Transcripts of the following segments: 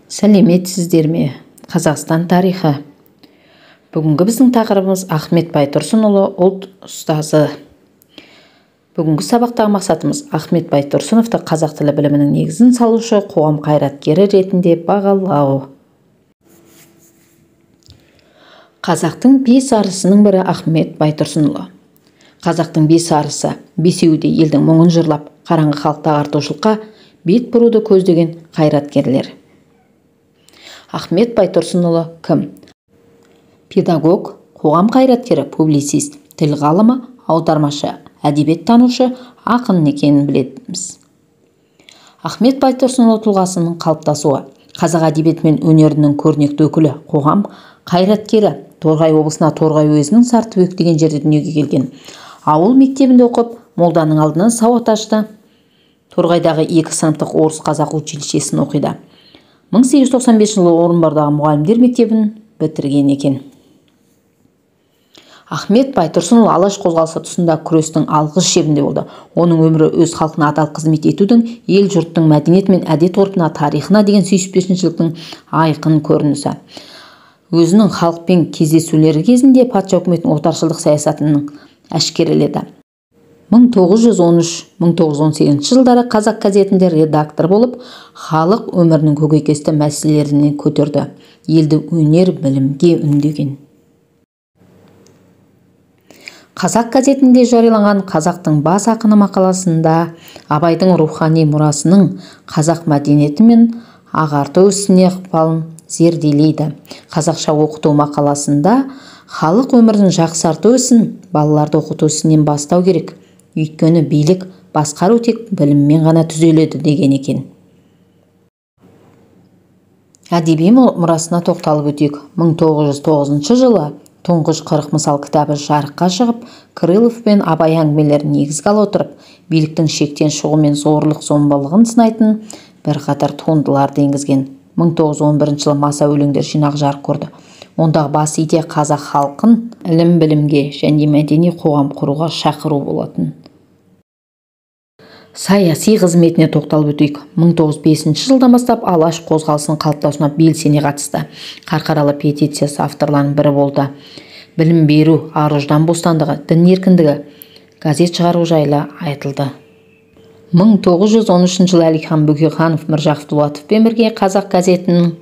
Сәлеметсіздер ме? Қазақстан тарихы. Бүгінгі біздің тақырыбымыз Ахмет Байтұрсынұлы ұлт ұстазы. Бүгінгі сабақтағы мақсатымыз Ахмет Байтұрсыновты қазақ тілі білімінің негізін салушы қоғам қайраткері ретінде бағалау. Қазақтың 5 арысының бірі Ахмет Байтұрсынұлы. Қазақтың 5 арысы, бесеуі де елдің мұңын жырлап, қараңғы халықты ағартушылыққа бет бұруды көздеген қайраткерлер. Ахмет Байтұрсынұлы кім? Педагог, қоғам қайраткері, публицист, тіл ғалымы, аудармашы, әдебиеттанушы, ақын екенін білеміз. Ахмет Байтұрсынұлы тұлғасының қалыптасуы. Қазақ әдебиеті мен өнерінің көрнекті өкілі, қоғам қайраткері, Торғай облысына Торғай уезінің Сарытөбек деген жерде дүниеге келген. Ауыл мектебінде оқып, молданың алдынан сауат ашты. Торғайдағы 2 сыныптық орыс қазақ училищесін оқиды. 1895 жылы Орынбордағы мұғалімдер мектебін бітірген екен. Ахмет Байтұрсынұлы алаш қозғалысы тұсында күрестің алғыс шебінде болды. Оның өмірі өз халқына адал қызмет етудің, ел жұрттың мәдениет мен әдет-ғұрпына, тарихына деген сүйіспеншіліктің айқын көрінісі. Өзінің халықпен кездесулері кезінде патша үкіметінің отаршылдық саясатының әшкереледі. 1913-1918 жылдары қазақ газетінде редактор болып, халық өмірінің көкейкесті мәселелерін көтерді. Елді өнер білімге үндеген. Қазақ газетінде жарияланған қазақтың бас ақыны мақаласында Абайдың рухани мұрасының қазақ мәдениеті мен ағарту ісіне ықпалын зерделейді. Қазақша оқыту мақаласында халық өмірін жақсарту ісін балаларды оқыту ісінен бастау керек. Өйткені билік, басқару тек біліммен ғана түзеледі деген екен. Әдеби мұрасына тоқталып өтейік. 1909 жылы тұңғыш 40 мысал кітабы жарыққа шығып, Крылов пен Абай әңгімелерін негізге ала отырып, биліктің шектен шығу мен зорлық-зомбылығын сынайтын бірқатар туындыларды енгізген. 1911 жылы маса өлеңдер жинағы жарық көрді. Ондағы бас идея қазақ халқын ілім-білімге және мәдени қоғам құруға шақыру болатын. Саяси қызметіне тоқталып өтейік. 1905 жылдан бастап алаш қозғалысының қалыптасуына белсене қатысты. Қарқаралы петициясы авторларының бірі болды. Білім беру, ар-ұждан бостандығы, дін еркіндігі, газет шығару жайлы айтылды. 1913 жылы Әлихан Бөкейханов Міржақып Дулатовпен бірге қазақ газетінің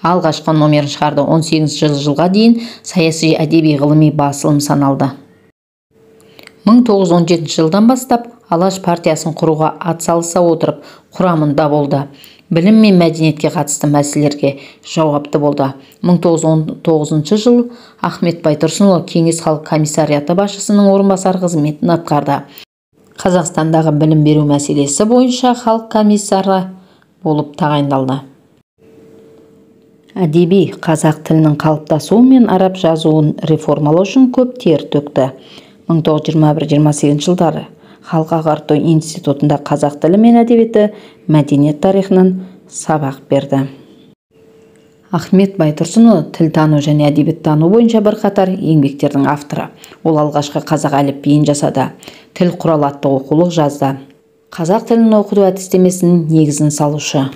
алғашқы номерін шығарды. 18 жылға дейін саяси әдеби ғылыми басылым саналды. 1917 жылдан бастап Алаш партиясын құруға атсалыса отырып, құрамында болды. Білім мен мәдениетке қатысты мәселелерге жауапты болды. 1919 жыл Ахмет Байтұрсынұлы Кеңес халық комиссариаты басшысының орынбасары қызметін атқарды. Қазақстандағы білім беру мәселесі бойынша халық комиссары болып тағайындалды. Әдеби қазақ тілінің қалыптасуы мен араб жазуын реформалау үшін көп тер төкті. 1921-28 жылдары Халық ағарту институтында қазақ тілі мен әдебиеті мәдениет тарихынан сабақ берді. Ахмет Байтұрсынұлы тілтану және әдебиеттану бойынша бірқатар еңбектердің авторы. Ол алғашқы қазақ әліпбиін жасады. Тіл құралы атты оқулық жазды. Қазақ тілін оқыту әдістемесінің негізін салушы.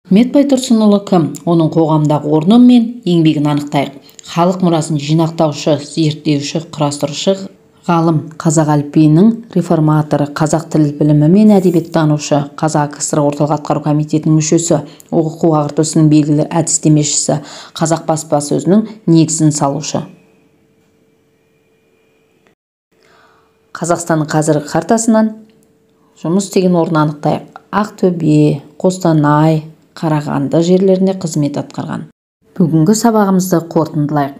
Ахмет Байтұрсынұлы кім? Оның қоғамдағы орны мен еңбегін анықтайық. Халық мұрасын жинақтаушы, зерттеуші, құрастырушы ғалым, қазақ әліпбиінің реформаторы, қазақ тіл білімі мен әдебиеттанушы, Қазақ КСР орталық атқару комитетінің мүшесі, оқу ағарту ісінің белгілі әдістемешісі, қазақ баспасөзінің негізін салушы. Қазақстанның қазіргі картасынан жұмыс істеген орнын анықтайық. Ақтөбе, Қостанай, Қарағанды жерлерінде қызмет атқарған. Бүгінгі сабағымызды қорытындылайық.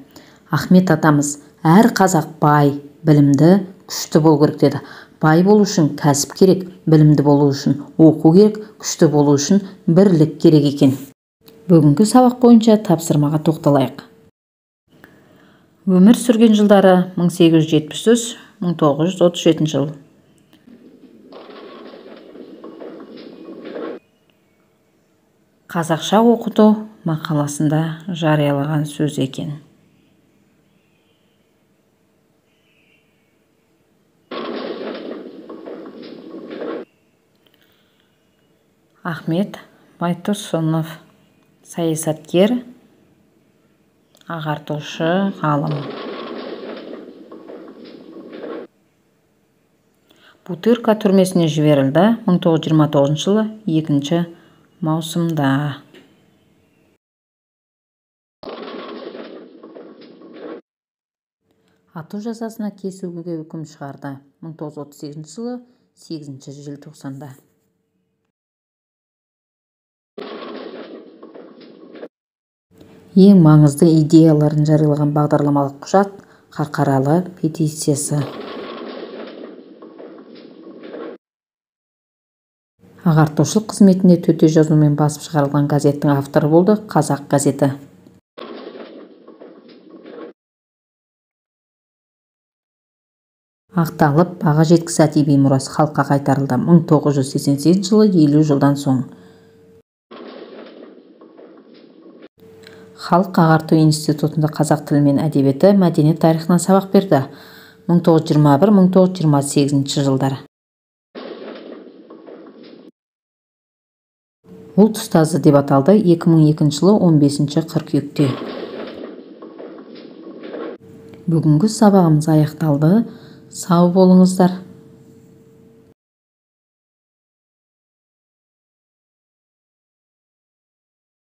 Ахмет атамыз әр қазақ бай, білімді, күшті болу керек деді. Бай болу үшін кәсіп керек, білімді болу үшін оқу керек, күшті болу үшін бірлік керек екен. Бүгінгі сабақ бойынша тапсырмаға тоқталайық. Өмір сүрген жылдары 1873-1937 жыл. Қазақша оқыту мақаласында жариялаған сөз екен. Ахмет Байтұрсынов саясаткер, ағартушы, ғалым. Бутырка түрмесіне жіберілді 1929 жылы 2 маусымда. Ату жазасына кесуге үкім шығарды 1938 жылы 8 желтоқсанда. Ең маңызды идеяларын жариялаған бағдарламалық құжат халықаралық петициясы. Ағартушылық қызметінде төте жазумен басып шығарылған газеттің авторы болды Қазақ газеті. Ақталып, баға жеткісі әдеби мұрасы халыққа қайтарылды 1988 жылы 50 жылдан соң. Халық ағарту институтында қазақ тілі мен әдебиеті мәдениет тарихынан сабақ берді 1921-1928 жылдары. Ұлт ұстазы деп аталды 2002 жылы 15 қыркүйекте. Бүгінгі сабағымыз аяқталды. Сау болыңыздар.